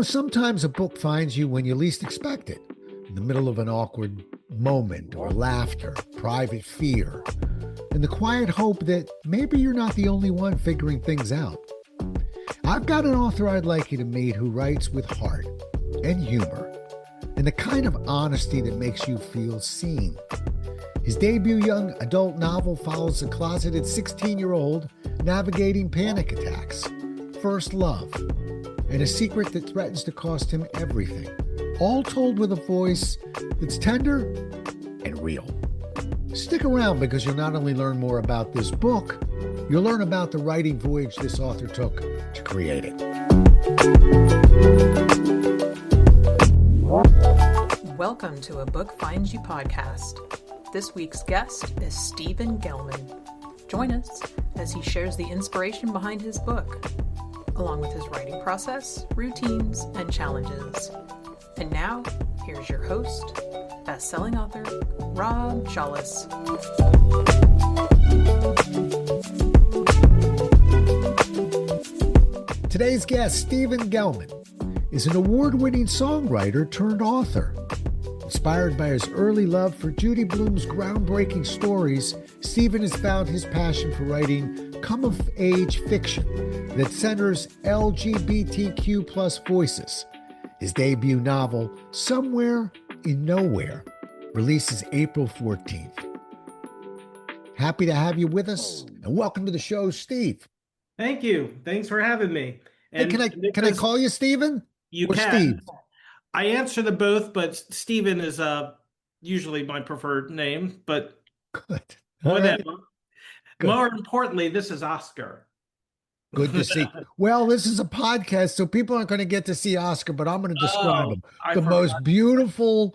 Sometimes a book finds you when you least expect it, in the middle of an awkward moment or laughter, private fear, and the quiet hope that maybe you're not the only one figuring things out. I've got an author I'd like you to meet who writes with heart and humor and the kind of honesty that makes you feel seen. His debut young adult novel follows a closeted 16-year-old navigating panic attacks, first love, and a secret that threatens to cost him everything, all told with a voice that's tender and real. Stick around because you'll not only learn more about this book, you'll learn about the writing voyage this author took to create it. Welcome to A Book Finds You podcast. This week's guest is Stephen Gellman. Join us as he shares the inspiration behind his book, along with his writing process, routines, and challenges. And now, here's your host, best-selling author, Rob Shawless. Today's guest, Stephen Gellman, is an award-winning songwriter turned author. Inspired by his early love for Judy Blume's groundbreaking stories, Stephen has found his passion for writing come-of-age fiction that centers LGBTQ plus voices. His debut novel, Somewhere in Nowhere, releases April 14th. Happy to have you with us, and welcome to the show, Steve. Thank you. Thanks for having me. And hey, can I call you Stephen? You or can. Steve? I answer to both, but Stephen is usually my preferred name, but Good. whatever. Right. Good. More importantly, this is Oscar. Good to see. Well, this is a podcast, so people aren't going to get to see Oscar, but I'm going to describe him. The most beautiful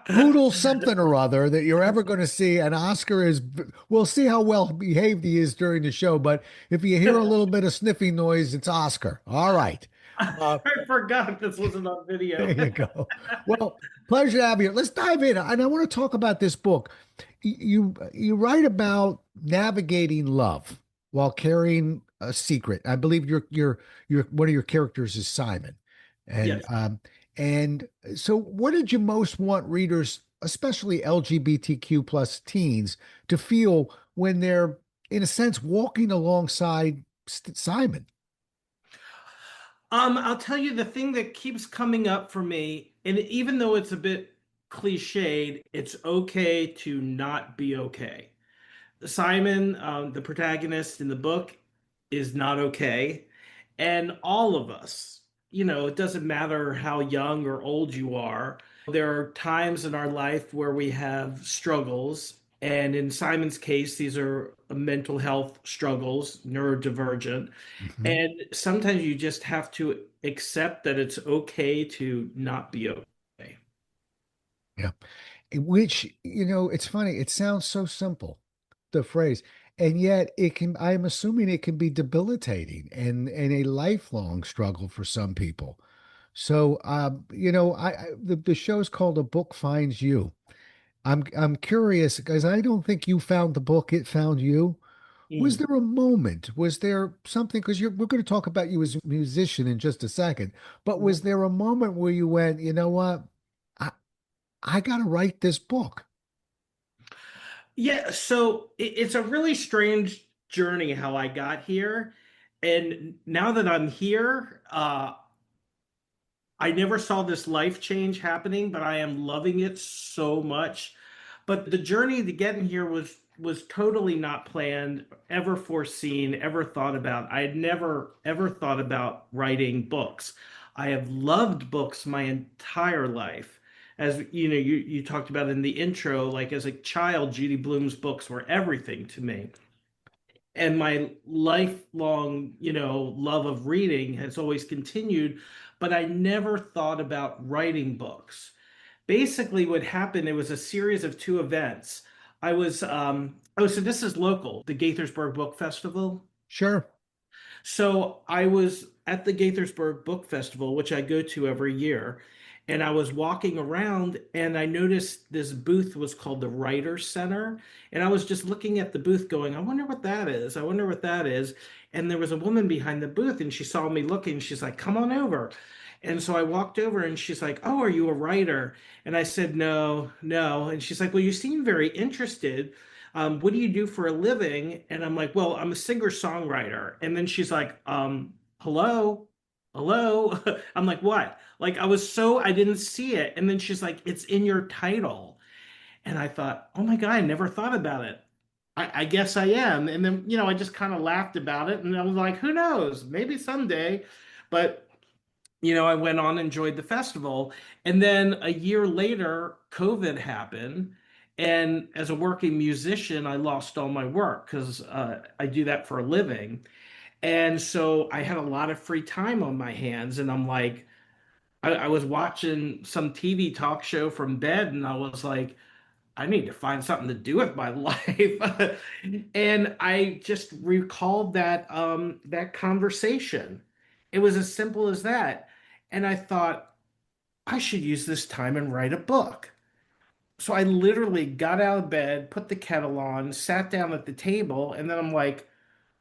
poodle something or other that you're ever going to see. And Oscar is, we'll see how well behaved he is during the show, but if you hear a little bit of sniffing noise, it's Oscar. All right. I forgot this wasn't on video. There you go. Well, pleasure to have you. Let's dive in. And I want to talk about this book. You write about navigating love while carrying a secret. I believe your one of your characters is Simon. And Yes. And so what did you most want readers, especially LGBTQ plus teens, to feel when they're, in a sense, walking alongside Simon? I'll tell you the thing that keeps coming up for me, and even though it's a bit cliched, it's okay to not be okay. Simon, the protagonist in the book, is not okay. And all of us, it doesn't matter how young or old you are, there are times in our life where we have struggles. And in Simon's case, these are mental health struggles, neurodivergent. Mm-hmm. And sometimes you just have to accept that it's okay to not be okay. Yeah. Which, it's funny. It sounds so simple, the phrase, and yet I'm assuming it can be debilitating and a lifelong struggle for some people. So, the show's called A Book Finds You. I'm curious because I don't think you found the book, it found you. Was there a moment? Was there something? Because we're going to talk about you as a musician in just a second. But was there a moment where you went, you know what? I got to write this book. Yeah, so it's a really strange journey how I got here. And now that I'm here, I never saw this life change happening, but I am loving it so much. But the journey to getting here was totally not planned, ever foreseen, ever thought about. I had never ever thought about writing books. I have loved books my entire life. As you talked about in the intro, like as a child, Judy Blume's books were everything to me. And my lifelong, love of reading has always continued, but I never thought about writing books. Basically, what happened, it was a series of two events. So this is local, the Gaithersburg Book Festival. Sure. So I was at the Gaithersburg Book Festival, which I go to every year, and I was walking around and I noticed this booth was called the Writer's Center. And I was just looking at the booth going, I wonder what that is. I wonder what that is. And there was a woman behind the booth and she saw me looking. She's like, come on over. And so I walked over and she's like, oh, are you a writer? And I said, no, no. And she's like, well, you seem very interested. What do you do for a living? And I'm like, well, I'm a singer-songwriter. And then she's like, hello, hello. I'm like, what? Like I was so I didn't see it. And then she's like, it's in your title. And I thought, oh my God, I never thought about it. I guess I am. And then, I just kind of laughed about it. And I was like, who knows? Maybe someday. But, I went on, enjoyed the festival. And then a year later, COVID happened. And as a working musician, I lost all my work because I do that for a living. And so I had a lot of free time on my hands. And I'm like, I was watching some TV talk show from bed, and I was like, I need to find something to do with my life. And I just recalled that conversation. It was as simple as that. And I thought, I should use this time and write a book. So I literally got out of bed, put the kettle on, sat down at the table, and then I'm like,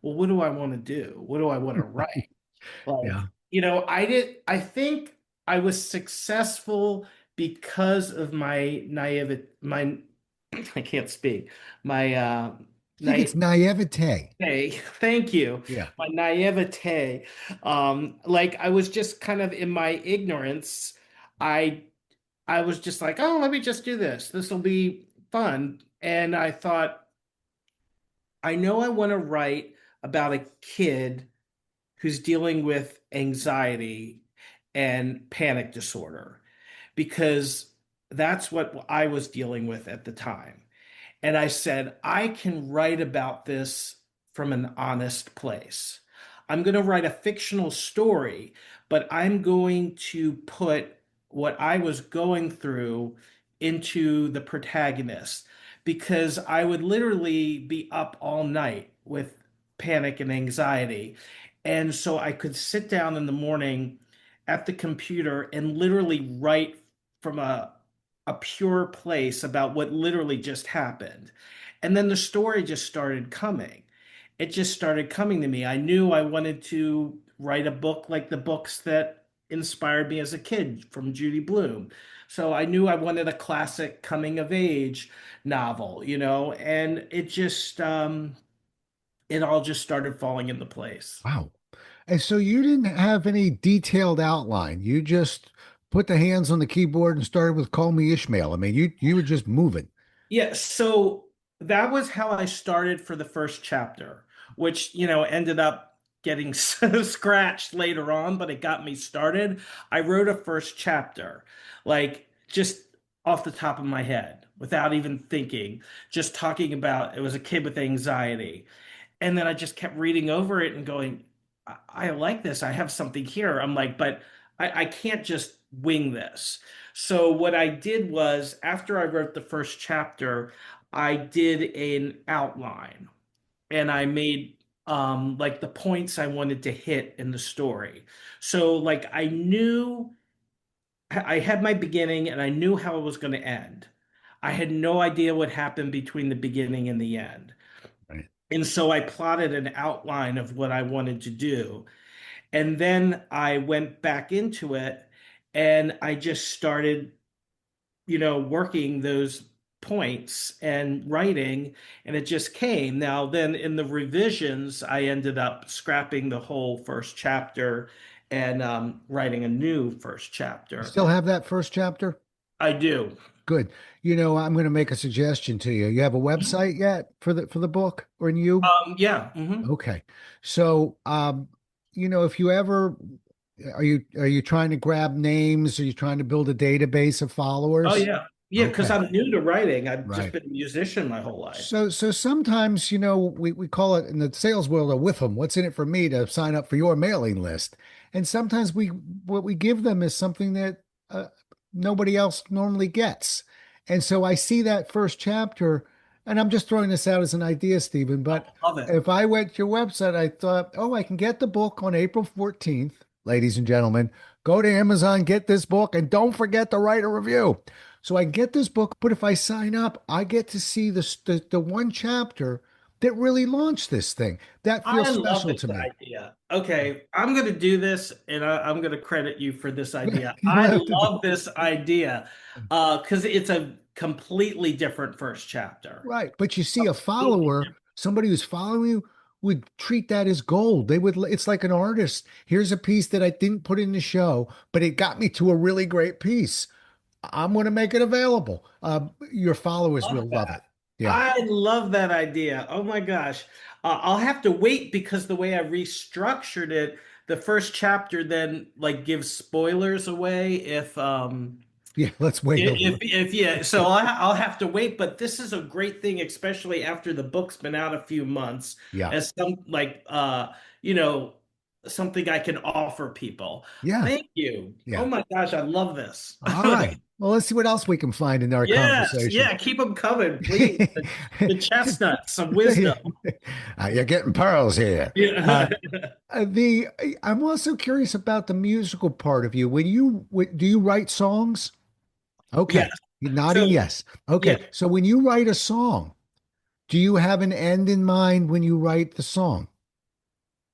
well, what do I want to do? What do I want to write? Yeah. Like, I think I was successful because of my naivety, I can't speak, my I think it's naivete. naivete. Thank you. Yeah. My naivete. Like I was just kind of in my ignorance. I I was just like, oh, let me just do this. This will be fun. And I thought, I know I want to write about a kid who's dealing with anxiety and panic disorder because that's what I was dealing with at the time. And I said, I can write about this from an honest place. I'm going to write a fictional story, but I'm going to put what I was going through into the protagonist because I would literally be up all night with panic and anxiety. And so I could sit down in the morning at the computer and literally write from a pure place about what literally just happened. And then the story just started coming. It just started coming to me. I knew I wanted to write a book like the books that inspired me as a kid from Judy Blume. So I knew I wanted a classic coming of age novel, and it all just started falling into place. Wow. And so you didn't have any detailed outline. You just put the hands on the keyboard and started with Call Me Ishmael. I mean, you were just moving. Yeah, so that was how I started for the first chapter, which, ended up getting scratched later on, but it got me started. I wrote a first chapter, like just off the top of my head, without even thinking, just talking about it was a kid with anxiety. And then I just kept reading over it and going, I like this. I have something here. I'm like, but I can't just wing this. So what I did was after I wrote the first chapter, I did an outline and I made like the points I wanted to hit in the story. So like I knew I had my beginning and I knew how it was going to end. I had no idea what happened between the beginning and the end. Right. And so I plotted an outline of what I wanted to do. And then I went back into it and I just started, working those points and writing, and it just came. Now, then in the revisions, I ended up scrapping the whole first chapter and writing a new first You chapter. still have that first chapter? I do. Good. I'm going to make a suggestion to you. You have a website yet for the book or you? Yeah. Hmm. Okay. So, if you ever are you trying to grab names? Are you trying to build a database of Oh, followers? yeah. Yeah, because Okay. I'm new to writing. I've just Right. been a musician my whole life. So sometimes, we call it in the sales world a whiff 'em. What's in it for me to sign up for your mailing list? And sometimes what we give them is something that nobody else normally gets. And so I see that first chapter, and I'm just throwing this out as an idea, Stephen. I But love it. if I went to your website, I thought, oh, I can get the book on April 14th, ladies and gentlemen, Go to Amazon, get this book, and don't forget to write a review. So I get this book, but if I sign up, I get to see the one chapter that really launched this thing. That feels I love special this to me. idea. Okay, I'm going to do this, and I'm going to credit you for this idea. You don't I have to do love this idea because it's a completely different first chapter. right. But you see, a Completely follower, different. somebody who's following you, would treat that as gold. They would, it's like an artist. Here's a piece that I didn't put in the show, but it got me to a really great piece. I'm going to make it available. Your followers Love will love it. that. Yeah. I love that idea. Oh my gosh. I'll have to wait because the way I restructured it, the first chapter then like gives spoilers away Yeah. Let's wait a if little. yeah, so I'll have to wait, but this is a great thing, especially after the book's been out a few months, Yeah. as some like you know, something I can offer people. Yeah. Thank you. Oh Yeah. my gosh, I love this. All right. Well, let's see what else we can find in our Yes, conversation. yeah, keep them coming, please. The chestnuts of wisdom. You're getting pearls here. Yeah. The I'm also curious about the musical part of you. Do you write songs? Yes. Okay. You're nodding So yes. Okay. yeah, So when you write a song, do you have an end in mind when you write the song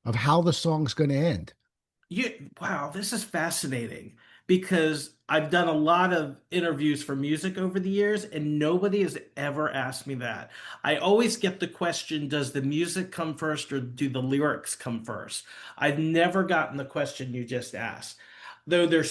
of how the song's going to end? wow, this is fascinating because I've done a lot of interviews for music over the years, and nobody has ever asked me that. I always get the question, does the music come first or do the lyrics come first? I've never gotten the question you just asked, though they're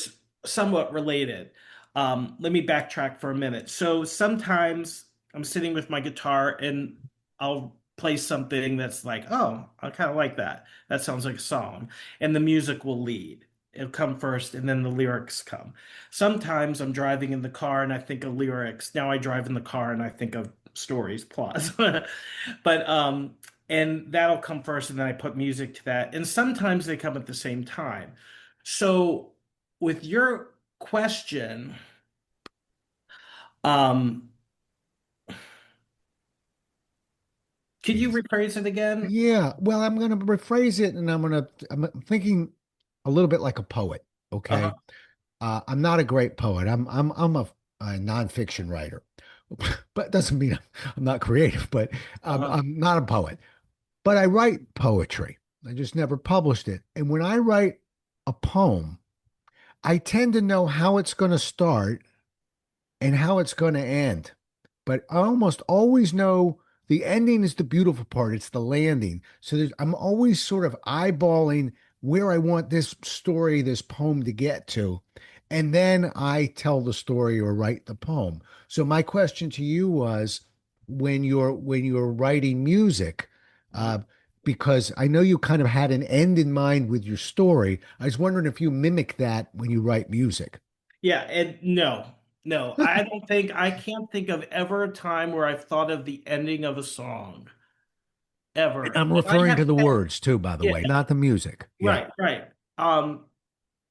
somewhat related. Let me backtrack for a minute. So sometimes I'm sitting with my guitar and I'll play something that's like, oh, I kind of like that. That sounds like a song, and the music will lead. It'll come first and then the lyrics come. Sometimes I'm driving in the car and I think of lyrics. Now I drive in the car and I think of stories, plots. But and that'll come first and then I put music to that. And sometimes they come at the same time. So with your question, um could you rephrase it again? Yeah, well, I'm going to rephrase it and I'm thinking a little bit like a poet, Uh-huh. okay? I'm not a great poet. I'm a nonfiction writer, but it doesn't mean I'm not creative, but Uh-huh. I'm not a poet. But I write poetry. I just never published it. And when I write a poem, I tend to know how it's going to start and how it's going to end. But I almost always know the ending is the beautiful part. It's the landing. So I'm always sort of eyeballing where I want this story, this poem to get to. And then I tell the story or write the poem. So my question to you was when you're writing music, uh, because I know you kind of had an end in mind with your story. I was wondering if you mimic that when you write music. Yeah, and no, no, I don't think I can't think of ever a time where I've thought of the ending of a song ever. I'm And I referring have to the 10, words too, by the yeah, way, not the music. Yeah. right, right.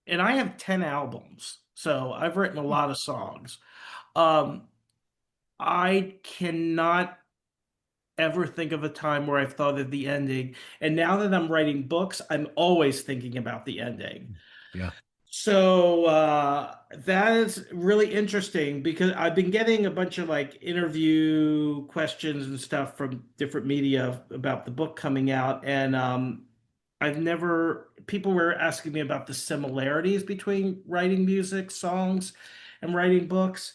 And I have 10 albums, so I've written a lot of songs. Um, I cannot ever think of a time where I've thought of the ending. And now that I'm writing books, I'm always thinking about the ending. Yeah. So that is really interesting because I've been getting a bunch of like interview questions and stuff from different media about the book coming out, and I've never people were asking me about the similarities between writing music, songs, and writing books,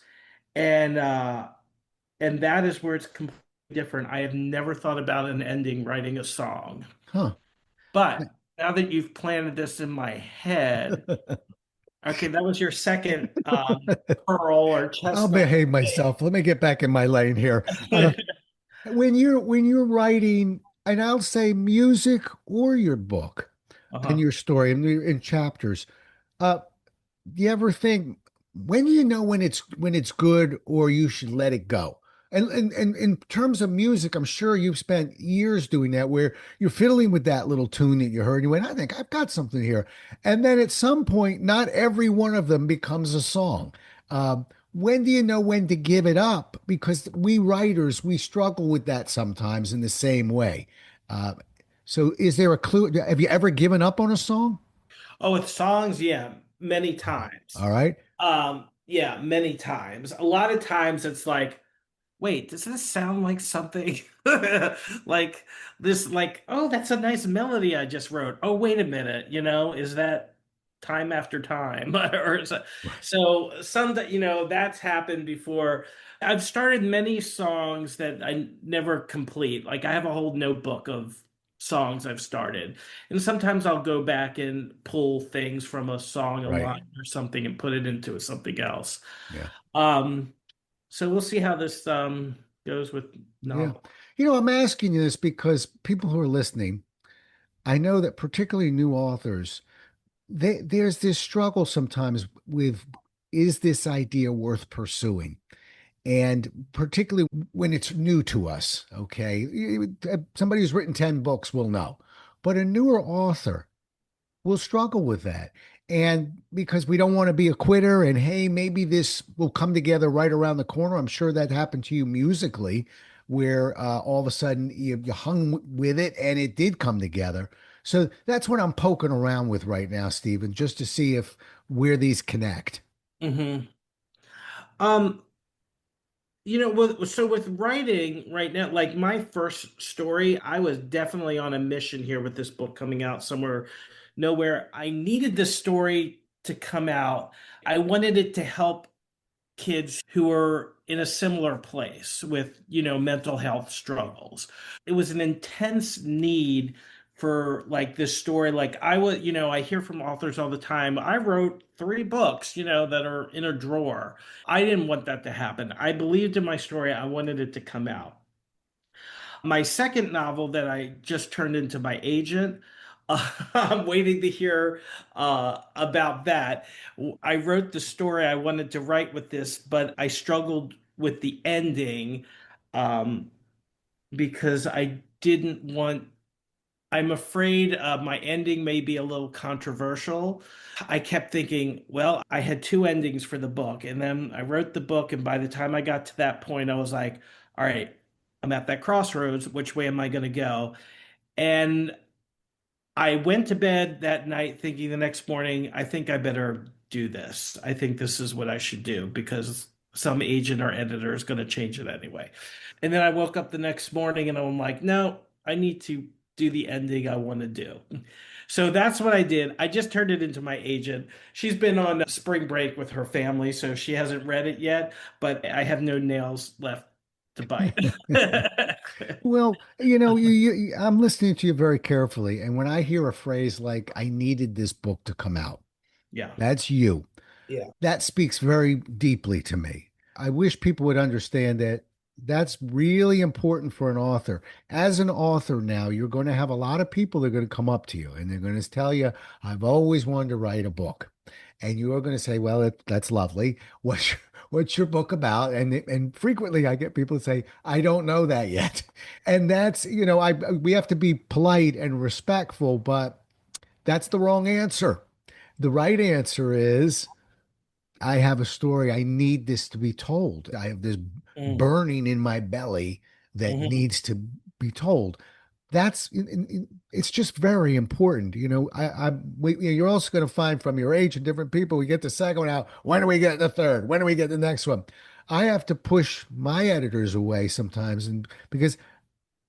and and that is where it's completely different. I have never thought about an ending writing a song, Huh. but now that you've planted this in my head. Okay, that was your second pearl or I'll chestnut. behave myself. Let me get back in my lane here. When you're writing, and I'll say music or your book and Uh-huh. your story in chapters, uh, do you ever think when do you know when it's good or you should let it go? And in terms of music, I'm sure you've spent years doing that where you're fiddling with that little tune that you heard and you went, I think I've got something here. And then at some point, not every one of them becomes a song. When do you know when to give it up? Because we writers, we struggle with that sometimes in the same way. Uh, so is there a clue? Have you ever given up on a song? Oh, with songs, yeah. many Uh-huh. times. All right. Yeah, many times. A lot of times it's like, wait, does this sound like something like this? Like, oh, that's a nice melody I just wrote. Oh, wait a minute, is that time after time? Or so some that that's happened before. I've started many songs that I never complete. Like I have a whole notebook of songs I've started. And sometimes I'll go back and pull things from a song, a Right. line or something and put it into something else. Yeah. Um, so we'll see how this goes with Yeah. novel. I'm asking you this because people who are listening, I know that particularly new authors, there's this struggle sometimes with, is this idea worth pursuing? And particularly when it's new to us, okay? Somebody who's written 10 books will know. But a newer author, we'll struggle with that. And because we don't want to be a quitter, and hey, maybe this will come together right around the corner. I'm sure that happened to you musically, where all of a sudden you hung with it and it did come together. So that's what I'm poking around with right now, Stephen, just to see if where these connect. Hmm. Um, so with writing right now, like my first story, I was definitely on a mission here with this book coming out somewhere, nowhere. I needed this story to come out. I wanted it to help kids who are in a similar place with, mental health struggles. It was an intense need for like this story. Like I was, I hear from authors all the time. I wrote 3 books, that are in a drawer. I didn't want that to happen. I believed in my story. I wanted it to come out. My second novel that I just turned into my agent, I'm waiting to hear about that. I wrote the story I wanted to write with this, but I struggled with the ending um, because I didn't want. I'm afraid my ending may be a little controversial. I kept thinking, well, I had 2 endings for the book, and then I wrote the book, and by the time I got to that point, I was like, all right, I'm at that crossroads. Which way am I going to go? And I went to bed that night thinking the next morning, I think I better do this. I think this is what I should do because some agent or editor is going to change it anyway. And then I woke up the next morning and I'm like, no, I need to do the ending I want to do. So that's what I did. I just turned it into my agent. She's been on spring break with her family, so she hasn't read it yet, but I have no nails left to bite. Well, I'm listening to you very carefully. And when I hear a phrase like, I needed this book to come out, Yeah. that's you. Yeah. That speaks very deeply to me. I wish people would understand that that's really important for an author. As an author now, you're going to have a lot of people that are going to come up to you and they're going to tell you, I've always wanted to write a book. And you are going to say, well, that's lovely. What's your book about? And frequently I get people to say, I don't know that yet. And that's, we have to be polite and respectful, but that's the wrong answer. The right answer is, I have a story. I need this to be told. I have this Mm, burning in my belly that mhm. needs to be told. It's just very important. You're also going to find from your age and different people, we get the second one out. When do we get the third? When do we get the next one? I have to push my editors away sometimes, and because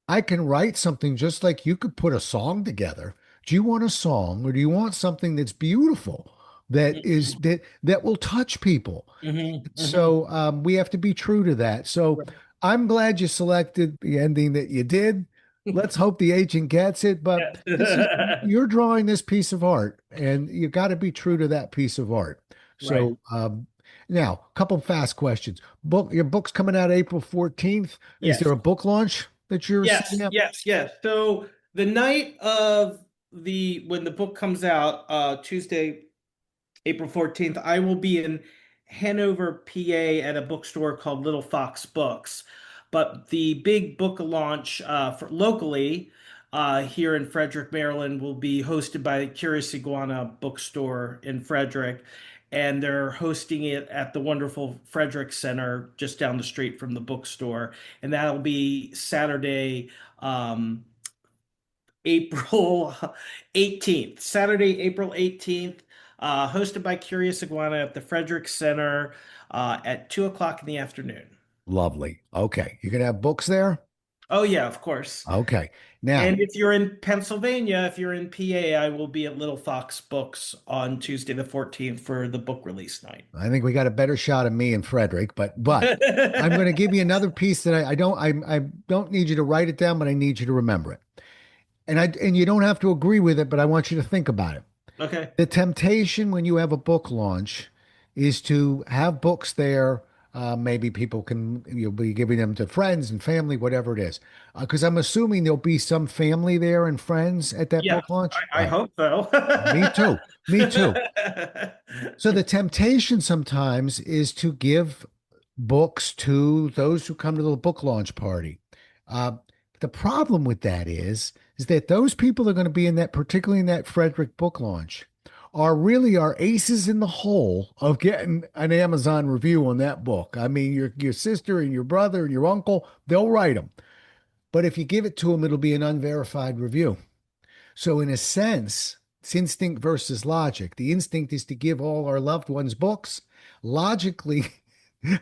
I can write something just like you could put a song together. Do you want a song or do you want something that's beautiful, that will touch people? Mhm, mhm. So we have to be true to that. So Right. I'm glad you selected the ending that you did. Let's hope the agent gets it. But this is, Yeah. you're drawing this piece of art, and you got to be true to that piece of art. Right. So now, a couple fast questions. Your book's coming out April 14th. Is there Yes. a book launch that you're setting Yes. up? Yes. Yes. So the night of the when the book comes out, Tuesday, April 14th, I will be in Hanover, PA at a bookstore called Little Fox Books. But the big book launch for locally here in Frederick, Maryland will be hosted by Curious Iguana Bookstore in Frederick. And they're hosting it at the wonderful Frederick Center just down the street from the bookstore. And that'll be Saturday, April 18th, Saturday, April 18th. hosted by Curious Iguana at the Frederick Center at 2 o'clock in the afternoon. Lovely. Okay. You can have books there? Oh, yeah, of course. Okay. Now, And if you're in Pennsylvania, if you're in PA, I will be at Little Fox Books on Tuesday the 14th for the book release night. I think we got a better shot of me and Frederick, but I'm going to give you another piece that I don't need you to write it down, but I need you to remember it. And you don't have to agree with it, but I want you to think about it. Okay. The temptation when you have a book launch is to have books there. Maybe people can, you'll be giving them to friends and family, whatever it is. Because I'm assuming there'll be some family there and friends at that Yeah, book launch. I hope so. Me too. Me too. So the temptation sometimes is to give books to those who come to the book launch party. Uh, the problem with that is that those people that are going to be in that, particularly in that Frederick book launch, are really our aces in the hole of getting an Amazon review on that book. I mean, your sister and your brother and your uncle, they'll write them. But if you give it to them, it'll be an unverified review. So, in a sense, it's instinct versus logic. The instinct is to give all our loved ones books. Logically,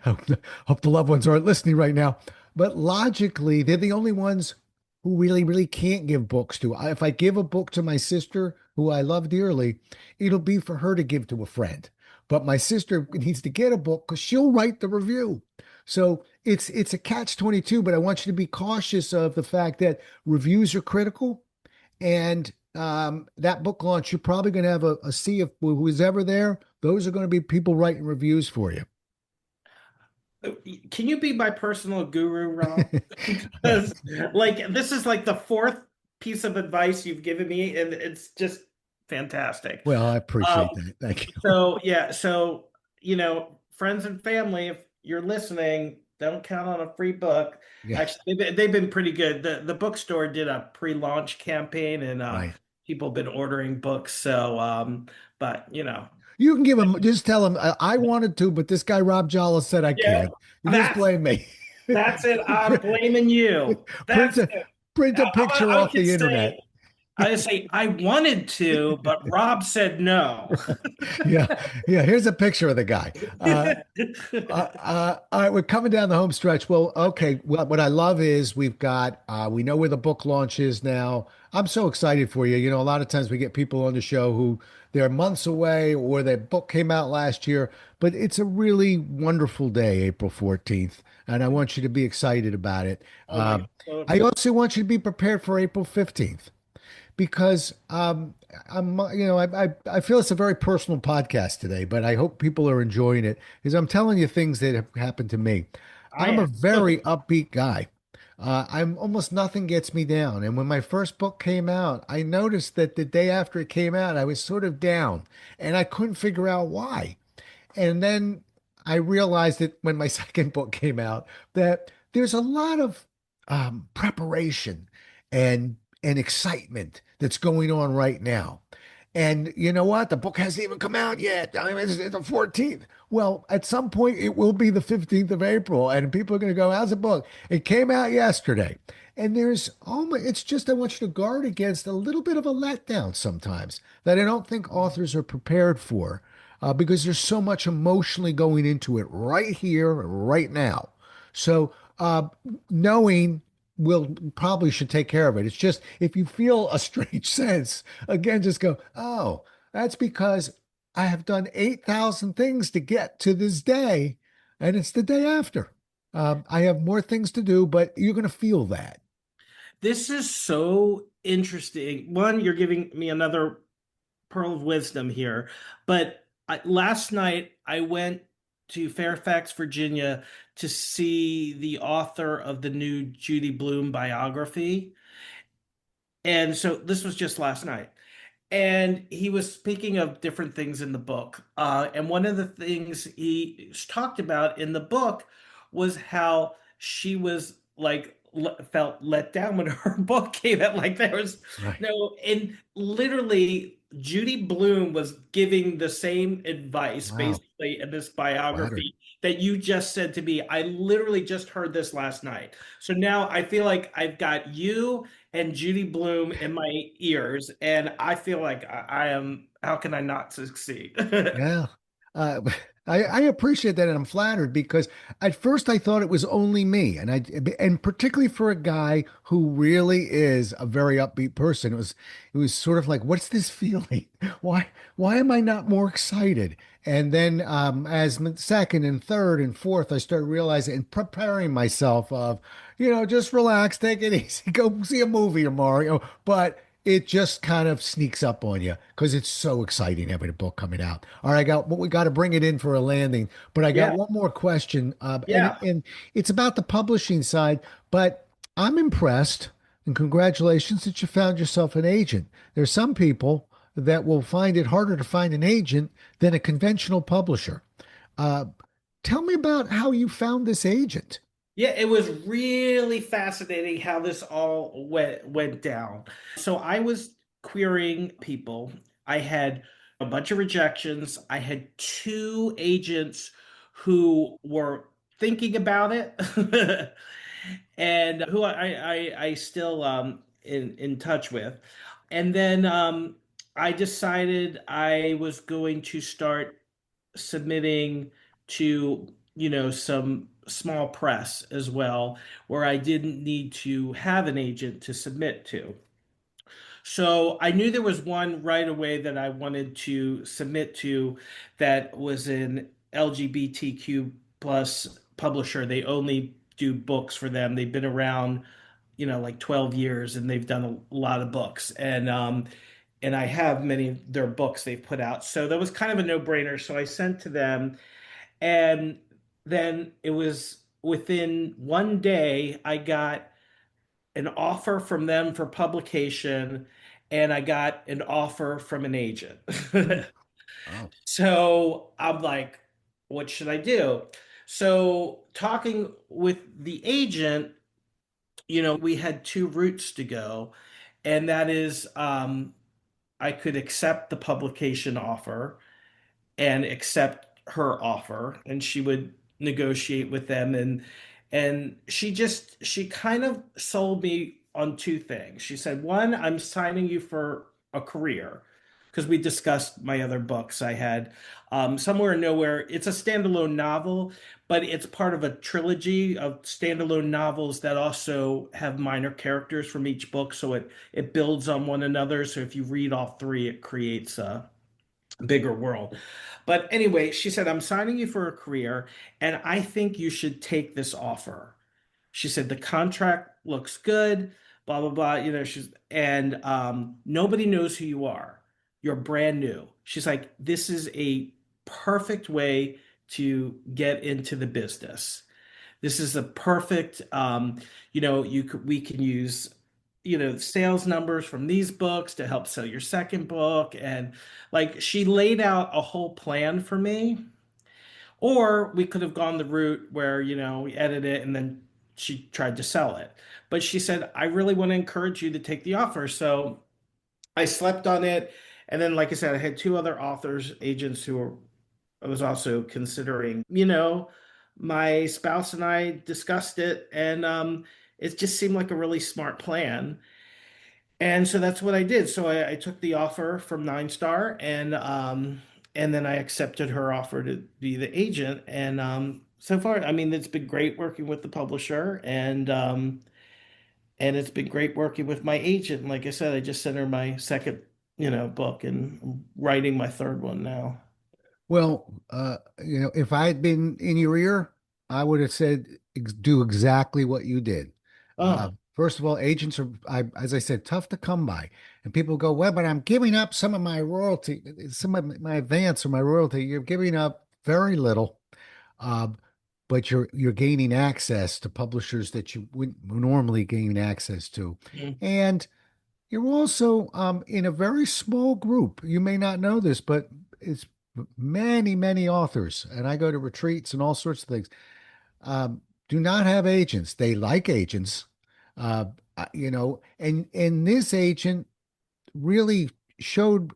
hope the loved ones aren't listening right now, but logically, they're the only ones who really, really can't give books to. If I give a book to my sister, who I love dearly, it'll be for her to give to a friend. But my sister needs to get a book because she'll write the review. So it's a catch-22, but I want you to be cautious of the fact that reviews are critical. And that book launch, you're probably going to have a sea of who's ever there. Those are going to be people writing reviews for you. Can you be my personal guru, Rob? Because like this is like the fourth piece of advice you've given me, and it's just fantastic. Well, I Um, appreciate that. Thank you. so yeah, so friends and family, if you're listening, don't count on a free book. Yeah, Actually, they've been pretty good. The bookstore did a pre-launch campaign, and right. people have been ordering books. So, but You can give them, just tell them, I wanted to, but this guy, Rob Jalla, said I yeah, can't. You just that's blame me. that's it. I'm blaming you. print That's a, it. print a picture I off could the say, internet. I wanted to, but Rob said no. Yeah. Yeah. Here's a picture of the guy. All right, we're coming down the home stretch. Well, okay. Well, what I love is we know where the book launch is now. I'm so excited for you. A lot of times we get people on the show who they're months away or their book came out last year, but it's a really wonderful day, April 14th, and I want you to be excited about it. Oh my God. So I excited. also want you to be prepared for April 15th because I feel it's a very personal podcast today, but I hope people are enjoying it because I'm telling you things that have happened to me. I I'm a am. very upbeat guy. I'm almost nothing gets me down. And when my first book came out, I noticed that the day after it came out, I was sort of down and I couldn't figure out why. And then I realized that when my second book came out, that there's a lot of preparation and excitement that's going on right now. And you know what? The book hasn't even come out yet. I mean, it's the 14th. Well, at some point, it will be the 15th of April, and people are going to go, "How's the book?" It came out yesterday. And it's just, I want you to guard against a little bit of a letdown sometimes that I don't think authors are prepared for because there's so much emotionally going into it right here, right now. So, knowing will probably should take care of it. It's just if you feel a strange sense, again, just go, oh, that's because I have done 8,000 things to get to this day, and it's the day after. I have more things to do, but you're going to feel that. This is so interesting. One, you're giving me another pearl of wisdom here. But last night I went to Fairfax, Virginia to see the author of the new Judy Blume biography. And so this was just last night. And he was speaking of different things in the book. And one of the things he talked about in the book was how she was like felt let down when her book came out. Like there was Right. no, and literally Judy Blume was giving the same advice Wow. basically in this Flattered. biography that you just said to me. I literally just heard this last night. So now I feel like I've got you and Judy Blume in my ears, and I feel like I am how can I not succeed? Yeah. Uh, I appreciate that and I'm flattered because at first I thought it was only me and particularly for a guy who really is a very upbeat person. It was sort of like, what's this feeling? Why am I not more excited? And then as second and third and fourth, I started realizing and preparing myself of, just relax, take it easy, go see a movie tomorrow. But it just kind of sneaks up on you because it's so exciting having a book coming out. All right, we got to bring it in for a landing, but I got Yeah, one more question, and yeah. and it's about the publishing side. But I'm impressed, and congratulations that you found yourself an agent. There's some people that will find it harder to find an agent than a conventional publisher. Uh, Tell me about how you found this agent. Yeah, it was really fascinating how this all went down. So I was querying people. I had a bunch of rejections. I had two agents who were thinking about it, and who I still in touch with. And then I decided I was going to start submitting to, some small press as well, where I didn't need to have an agent to submit to. So I knew there was one right away that I wanted to submit to that was an LGBTQ plus publisher. They only do books for them. They've been around, like 12 years and they've done a lot of books. And I have many of their books they've put out. So that was kind of a no-brainer. So I sent to them, and then it was within one day I got an offer from them for publication, and I got an offer from an agent. Hmm. Oh, So I'm like, what should I do? So talking with the agent, we had two routes to go, and that is I could accept the publication offer and accept her offer, and she would negotiate with them. And she kind of sold me on two things. She said, one, I'm signing you for a career, because we discussed my other books I had. Somewhere and Nowhere, it's a standalone novel, but it's part of a trilogy of standalone novels that also have minor characters from each book, so it builds on one another. So if you read all three, it creates a bigger world. But anyway, she said, I'm signing you for a career, and I think you should take this offer. She said, the contract looks good, blah, blah, blah. And nobody knows who you are. You're brand new. She's like, this is a perfect way to get into the business. This is a perfect, we can use, sales numbers from these books to help sell your second book. And like, she laid out a whole plan for me. Or we could have gone the route where, we edit it and then she tried to sell it. But she said, I really want to encourage you to take the offer. So I slept on it. And then, like I said, I had two other authors, agents who were I was also considering. My spouse and I discussed it, and it just seemed like a really smart plan. And so that's what I did. So I took the offer from Nine Star, and then I accepted her offer to be the agent. And so far, I mean, it's been great working with the publisher, and it's been great working with my agent. Like I said, I just sent her my second, book, and I'm writing my third one now. well, if I had been in your ear, I would have said do exactly what you did. Oh. First of all, agents are, as I said, tough to come by. And people go, well, but I'm giving up some of my royalty, some of my advance or my royalty. You're giving up very little, uh, but you're gaining access to publishers that you wouldn't normally gain access to. Mhm. And you're also in a very small group. You may not know this, but it's many, many authors, and I go to retreats and all sorts of things. Do not have agents. They like agents, uh, and this agent really showed,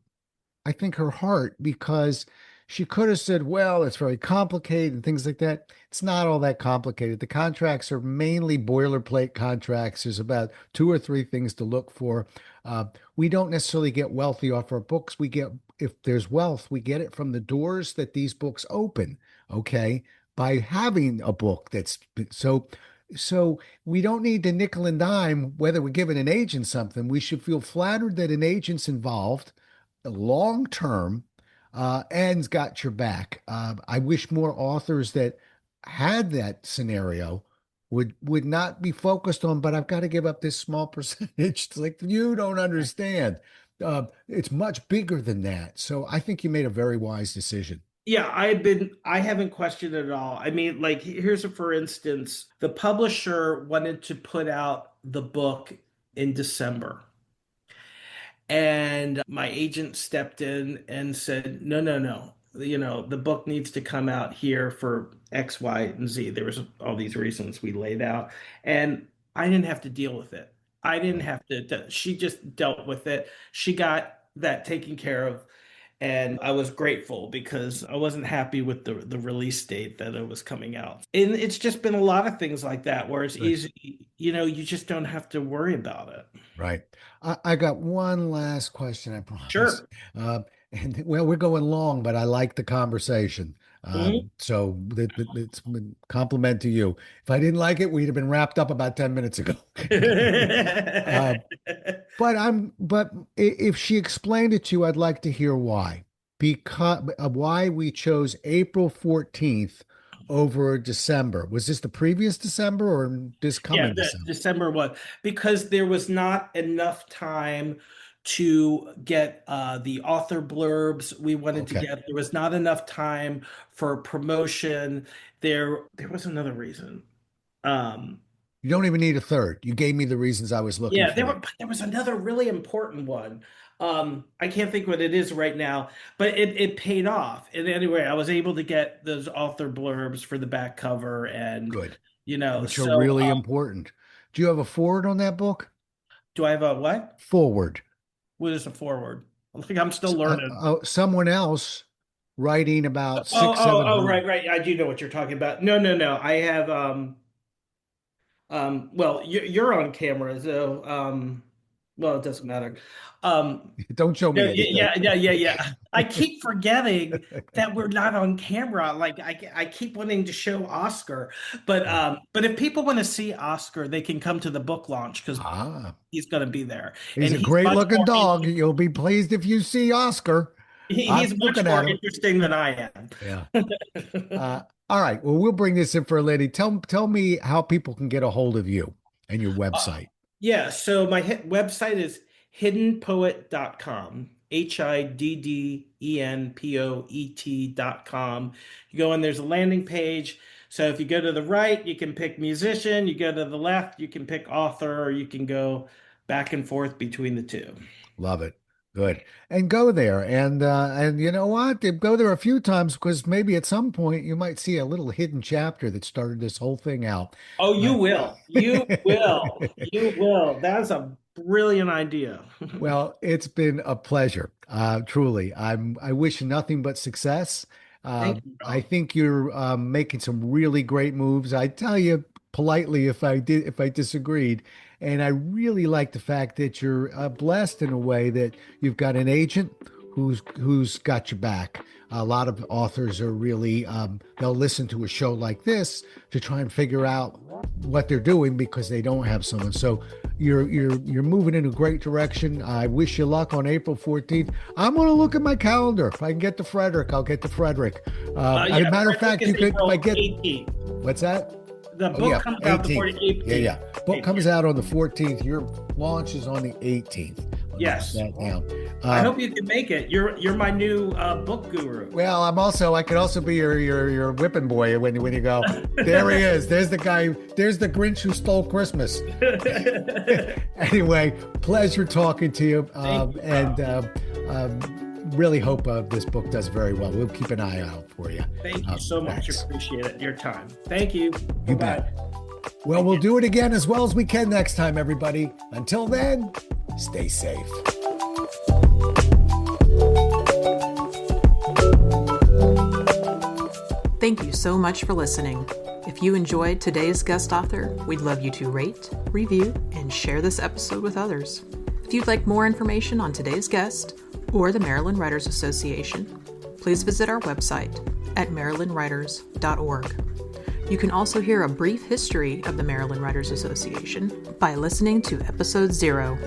I think, her heart because She could have said, well, it's very complicated and things like that. It's not all that complicated. The contracts are mainly boilerplate contracts. There's about two or three things to look for. Uh, we don't necessarily get wealthy off our books. We get, if there's wealth, we get it from the doors that these books open, okay, by having a book that's so we don't need to nickel and dime whether we're giving an agent something. We should feel flattered that an agent's involved long term and's got your back. I wish more authors that had that scenario would not be focused on, but I've got to give up this small percentage. It's like you don't understand. It's much bigger than that. So I think you made a very wise decision. Yeah, I haven't questioned it at all. I mean, like, here's a for instance, the publisher wanted to put out the book in December. And my agent stepped in and said, no, no, no. The book needs to come out here for X, Y, and Z. There was all these reasons we laid out. And I didn't have to deal with it. I didn't Right. have to, she just dealt with it. She got that taken care of. And I was grateful because I wasn't happy with the release date that it was coming out. And it's just been a lot of things like that where it's Good. easy, you just don't have to worry about it. Right. I got one last question, I promise. Sure. And well, we're going long, but I like the conversation. Mhm. So it's a compliment to you. If I didn't like it, we'd have been wrapped up about 10 minutes ago. Uh, if she explained it to you, I'd like to hear why. Because why we chose April 14th over December. Was this the previous December or this Yeah, coming the December? December one, because there was not enough time to get the author blurbs we wanted to Okay. get. There was not enough time for promotion. There was another reason. Um, You don't even need a third. You gave me the reasons I was looking yeah, for. there was another really important one. I can't think what it is right now, but it paid off. And anyway, I was able to get those author blurbs for the back cover, and Good, which are so really important. Do you have a forward on that book? do I have a what? Forward. What is a forward? I think I'm still learning. Someone else writing about Oh, six, oh, seven oh, hundred. right, right. I do know what you're talking about. No, no, no. I have well, you're on camera, so well, it doesn't matter. Um Don't show no, me anything. yeah, yeah, yeah, yeah. I keep forgetting that we're not on camera. Like I keep wanting to show Oscar, but if people want to see Oscar, they can come to the book launch because Ah, he's going to be there, he's and a great looking dog. You'll be pleased if you see Oscar. I'm he's much looking more at him. interesting than I am. Yeah. All right. Well, we'll bring this in for a lady. Tell me how people can get a hold of you and your Uh, website. yeah, so my website is hiddenpoet.com, HIDDENPOET.com. You go in, there's a landing page. So if you go to the right, you can pick musician. You go to the left, you can pick author, or you can go back and forth between the two. Love it. Good. And go there. And you know what? Go there a few times because maybe at some point you might see a little hidden chapter that started this whole thing out. Oh, you Uh, will. You will. You will. That's a brilliant idea. well, it's been a pleasure. Truly. I wish you nothing but success. Thank you, I Rob. think you're making some really great moves. I tell you politely if I disagreed. And I really like the fact that you're blessed in a way that you've got an agent who's got your back. A lot of authors are really they'll listen to a show like this to try and figure out what they're doing because they don't have someone. So you're moving in a great direction. I wish you luck on April 14th. I'm going to look at my calendar. If I can get to Frederick, I'll get to Frederick. As a Yeah, matter of Frederick fact, is you could if I April get 18th. what's that? The Oh yeah, book comes out the 18th. 18th. Yeah, yeah. Book comes out on the 14th. Your launch is on the 18th. Let me Yes. write that down. I hope you can make it. You're my new book guru. Well, I could also be your whipping boy when you go. There he is. There's the guy. There's the Grinch who stole Christmas. Anyway, pleasure talking to you, Thank you, and Rob. really hope this book does very well. We'll keep an eye out for you. Thank you so much. Thanks. Appreciate it. Your time. Thank you. You Bye-bye. bet. Well, we'll do it again as well as we can next time, everybody. Until then, stay safe. so much for listening. If you enjoyed today's guest author, we'd love you to rate, review, and share this episode with others. If you'd like more information on today's guest or the Maryland Writers Association, please visit our website at marylandwriters.org. You can also hear a brief history of the Maryland Writers Association by listening to episode 0.